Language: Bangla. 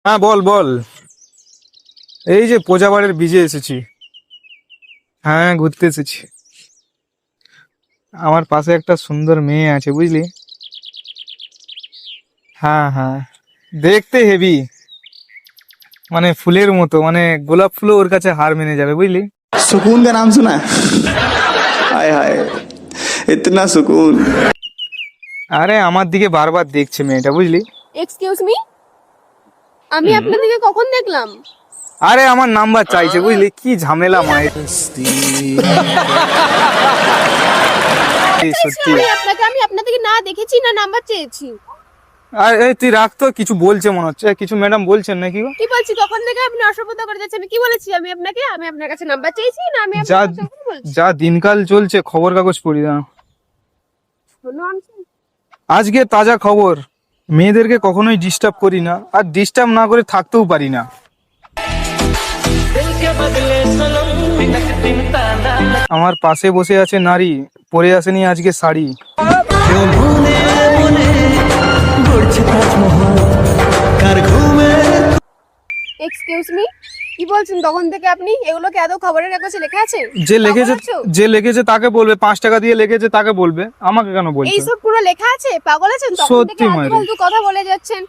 হ্যাঁ বল বল। এই যে প্রজাবাড়ির বিজে এসেছি। হ্যাঁ ঘুরতে এসেছি। আমার পাশে একটা সুন্দর মেয়ে আছে বুঝলি। হ্যাঁ হ্যাঁ, দেখতে হেভি, মানে ফুলের মতো, মানে গোলাপ ফুলও ওর কাছে হার মেনে যাবে বুঝলি। सुकून का नाम सुना है? हाय हाय, इतना सुकून। আরে আমার দিকে বারবার দেখছে মেয়েটা বুঝলি। এক্সকিউজ মি, আমি আপনাদেরকে কখন দেখলাম? আরে আমার নাম্বার চাইছে বুঝলি, কি ঝামেলা মায়ের। এই সত্যি। আমি আপনাদেরকে না দেখেছি না নাম্বার চেয়েছি। আর এই তুই রাখ তো, কিছু বলছে মনে হচ্ছে, কিছু ম্যাডাম বলছেন নাকি গো? কি বলছি, কখন থেকে আপনি অসভ্যতা করে যাচ্ছেন? আমি কি বলেছি? আমি আপনার কাছে নাম্বার চেয়েছি না আমি যা আপনার কাছে কখন বলছি? যা দিনকাল চলছে, খবর কাগজ পড়ি না। Nonsense। আজকে তাজা খবর, মেয়েদেরকে কখনোই ডিস্টার্ব করি না, আর ডিস্টার্ব না করে থাকতেও পারি না। আমার পাশে বসে আছে নারী, পরে আসেনি আজকে শাড়ি। এক্সকিউজ মি, কি বলছেন তখন থেকে আপনি? এগুলো কি আদৌ খবরের কাগজে লেখা আছে? যে লিখেছে, পাগল আছো? যে লিখেছে তাকে বলবে, 5 টাকা দিয়ে লিখেছে তাকে বলবে, আমাকে কেন বলছে? এইসব পুরো লেখা আছে? পাগল আছেন? তখন থেকে সত্যি আলতু মায়ের। ফালতু কথা বলে যাচ্ছেন।